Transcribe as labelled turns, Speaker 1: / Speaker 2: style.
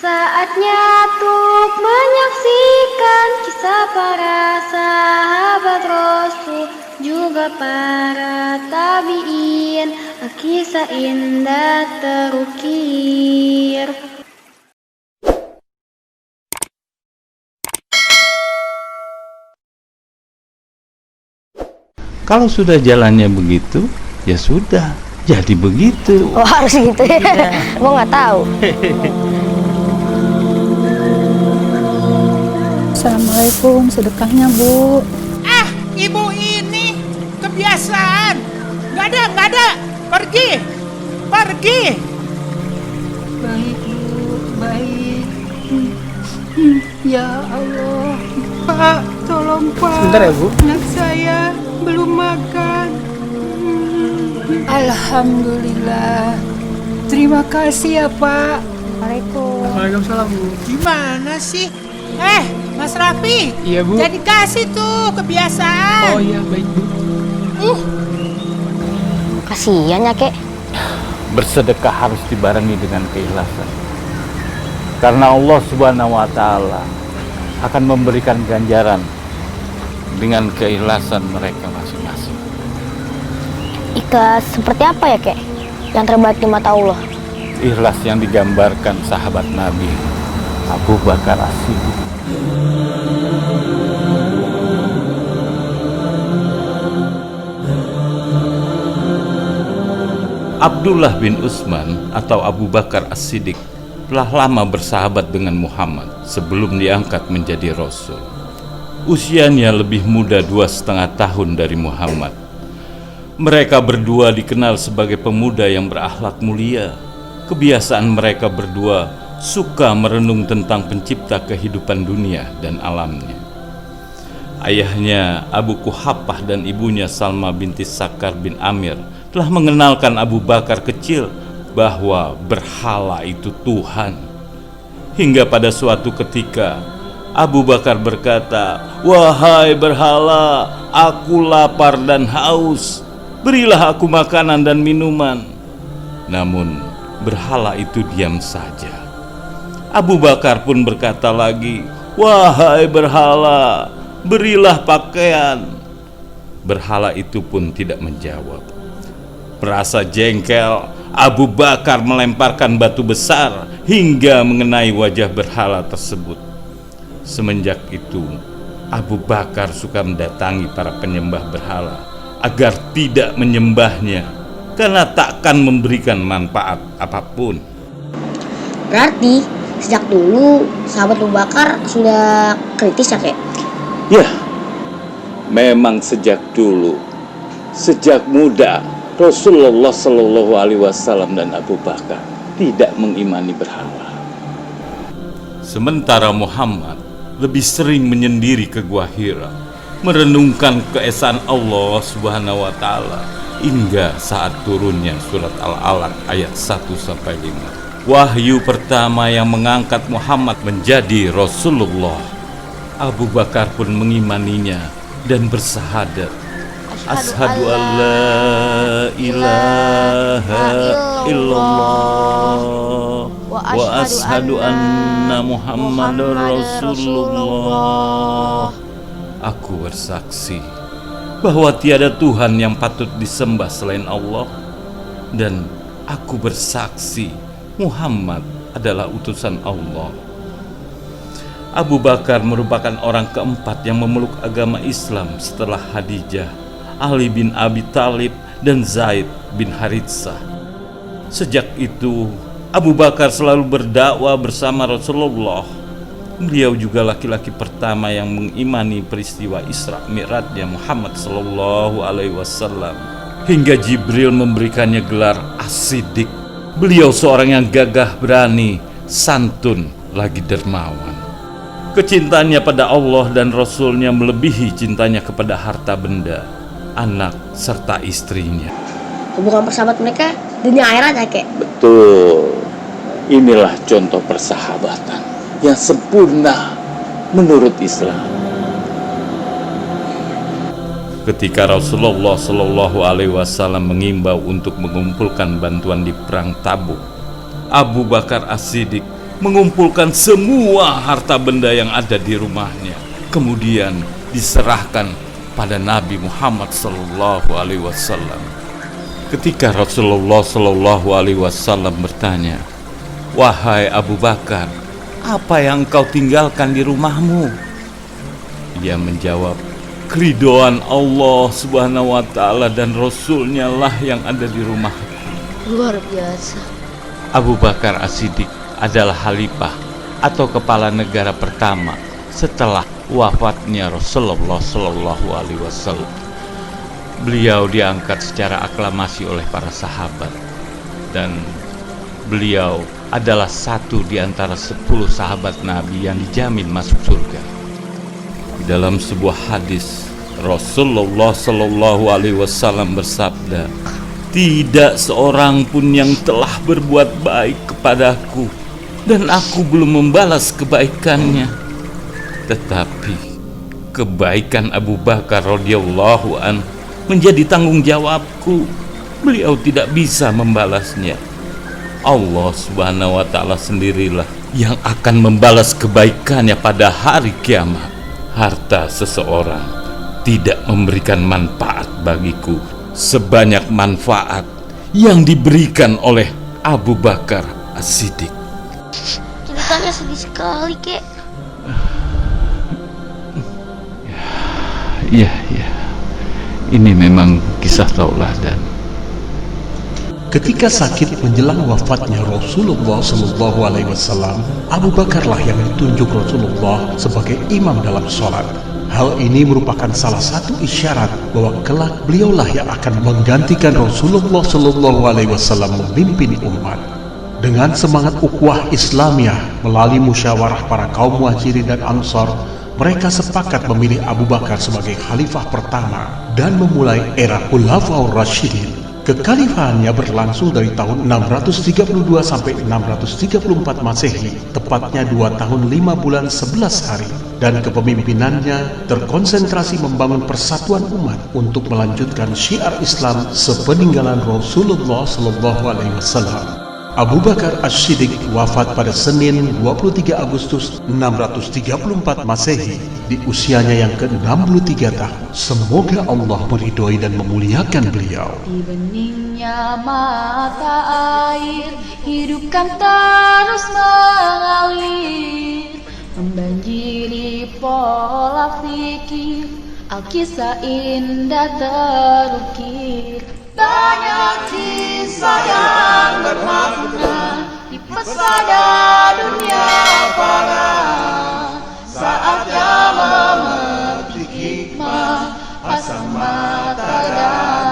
Speaker 1: Saatnya untuk menyaksikan kisah para sahabat Rasul, juga para tabi'in, kisah indah terukir.
Speaker 2: Kalau sudah jalannya begitu, ya sudah, jadi begitu.
Speaker 3: Oh, harus gitu ya? Gue nggak tahu.
Speaker 4: Assalamualaikum, sedekahnya Bu.
Speaker 5: Ibu ini kebiasaan. Nggak ada. Pergi.
Speaker 4: Baik Bu, baik. Ya Allah, Pak, tolong Pak.
Speaker 5: Sebentar ya, Bu.
Speaker 4: Anak saya belum makan. Alhamdulillah. Terima kasih ya Pak.
Speaker 3: Waalaikumsalam.
Speaker 5: Waalaikumsalam, Bu. Gimana sih? Mas Raffi.
Speaker 6: Iya, Bu.
Speaker 5: Jadi kasih tuh kebiasaan.
Speaker 6: Oh iya, baik Bu.
Speaker 3: Kasihan ya, Kek.
Speaker 2: Bersedekah harus dibarengi dengan keikhlasan. Karena Allah Subhanahu wa Ta'ala akan memberikan ganjaran dengan keikhlasan mereka masing-masing.
Speaker 3: Ikhlas seperti apa ya, Kek? Yang terbaik di mata Allah.
Speaker 2: Ikhlas yang digambarkan sahabat Nabi Abu Bakar As-Siddiq. Abdullah bin Utsman atau Abu Bakar As-Siddiq telah lama bersahabat dengan Muhammad sebelum diangkat menjadi Rasul. Usianya lebih muda 2,5 tahun dari Muhammad. Mereka berdua dikenal sebagai pemuda yang berakhlak mulia. Kebiasaan mereka berdua suka merenung tentang pencipta kehidupan dunia dan alamnya. Ayahnya Abu Kuhafah dan ibunya Salma binti Sakar bin Amir telah mengenalkan Abu Bakar kecil bahwa berhala itu Tuhan. Hingga pada suatu ketika Abu Bakar berkata, "Wahai berhala, aku lapar dan haus. Berilah aku makanan dan minuman." Namun berhala itu diam saja. Abu Bakar pun berkata lagi, "Wahai berhala, berilah pakaian." Berhala itu pun tidak menjawab. Merasa jengkel, Abu Bakar melemparkan batu besar hingga mengenai wajah berhala tersebut. Semenjak itu, Abu Bakar suka mendatangi para penyembah berhala agar tidak menyembahnya, karena takkan memberikan manfaat apapun.
Speaker 3: Berarti sejak dulu sahabat Abu Bakar sudah kritis ya, Kek?
Speaker 2: Ya, memang sejak dulu, sejak muda, Rasulullah Shallallahu Alaihi Wasallam dan Abu Bakar tidak mengimani berhala. Sementara Muhammad lebih sering menyendiri ke Gua Hira, merenungkan keesaan Allah Subhanahu wa Ta'ala, hingga saat turunnya surat Al-Alaq ayat 1-5. Wahyu pertama yang mengangkat Muhammad menjadi Rasulullah. Abu Bakar pun mengimaninya dan bersahadat, Ashhadu an la ilaha illallah wa ashhadu anna Muhammadar Rasulullah. Aku bersaksi bahwa tiada Tuhan yang patut disembah selain Allah, dan aku bersaksi Muhammad adalah utusan Allah. Abu Bakar merupakan orang keempat yang memeluk agama Islam setelah Khadijah, Ali bin Abi Thalib, dan Zaid bin Haritsah. Sejak itu, Abu Bakar selalu berdakwah bersama Rasulullah. Beliau juga laki-laki pertama yang mengimani peristiwa Isra Mi'rajnya Muhammad Sallallahu Alaihi Wasallam, hingga Jibril memberikannya gelar As-Siddiq. Beliau seorang yang gagah berani, santun, lagi dermawan. Kecintaannya pada Allah dan Rasulnya melebihi cintanya kepada harta benda, anak, serta istrinya.
Speaker 3: Hubungan persahabat mereka dunia akhirat ya, Kek?
Speaker 2: Betul. Inilah contoh persahabatan yang sempurna menurut Islam. Ketika Rasulullah Shallallahu Alaihi Wasallam mengimbau untuk mengumpulkan bantuan di perang Tabuk, Abu Bakar As-Siddiq mengumpulkan semua harta benda yang ada di rumahnya, kemudian diserahkan pada Nabi Muhammad sallallahu alaihi wasallam. Ketika Rasulullah sallallahu alaihi wasallam bertanya, "Wahai Abu Bakar, apa yang kau tinggalkan di rumahmu?" Ia menjawab, "Keridhaan Allah subhanahu wa ta'ala dan Rasulnya lah yang ada di rumahku."
Speaker 3: Luar biasa.
Speaker 2: Abu Bakar As-Siddiq adalah khalifah atau kepala negara pertama setelah wafatnya Rasulullah sallallahu alaihi wasallam. Beliau diangkat secara aklamasi oleh para sahabat, dan beliau adalah satu di antara 10 sahabat Nabi yang dijamin masuk surga. Dalam sebuah hadis, Rasulullah sallallahu alaihi wasallam bersabda, "Tidak seorang pun yang telah berbuat baik kepadaku dan aku belum membalas kebaikannya, tetapi kebaikan Abu Bakar radhiyallahu an menjadi tanggung jawabku. Beliau tidak bisa membalasnya. Allah subhanahu wa ta'ala sendirilah yang akan membalas kebaikannya pada hari kiamat. Harta seseorang tidak memberikan manfaat bagiku sebanyak manfaat yang diberikan oleh Abu Bakar As-Siddiq."
Speaker 3: Ceritanya sedih sekali, kek.
Speaker 2: Iya. Ini memang kisah tauladan.
Speaker 6: Ketika sakit menjelang wafatnya Rasulullah Shallallahu Alaihi Wasallam, Abu Bakarlah yang ditunjuk Rasulullah sebagai imam dalam sholat. Hal ini merupakan salah satu isyarat bahwa kelak beliaulah yang akan menggantikan Rasulullah Shallallahu Alaihi Wasallam memimpin umat. Dengan semangat ukhuwah Islamiyah melalui musyawarah para kaum Muhajirin dan Ansar, mereka sepakat memilih Abu Bakar sebagai khalifah pertama dan memulai era Khulafaur Rasyidin. Kekhalifahannya berlangsung dari tahun 632 sampai 634 Masehi, tepatnya 2 tahun 5 bulan 11 hari, dan kepemimpinannya terkonsentrasi membangun persatuan umat untuk melanjutkan syiar Islam sepeninggalan Rasulullah Sallallahu Alaihi Wasallam. Abu Bakar As-Siddiq wafat pada Senin 23 Agustus 634 Masehi di usianya yang ke-63 tahun. Semoga Allah meridhoi dan memuliakan beliau.
Speaker 1: Di beningnya mata air, hidupkan terus mengalir, membanjiri pola fikir, Alkisah indah terukir. Banyak kisah yang bermakna di pesada dunia fana. Saatnya memetik hikmah, pasang mata dan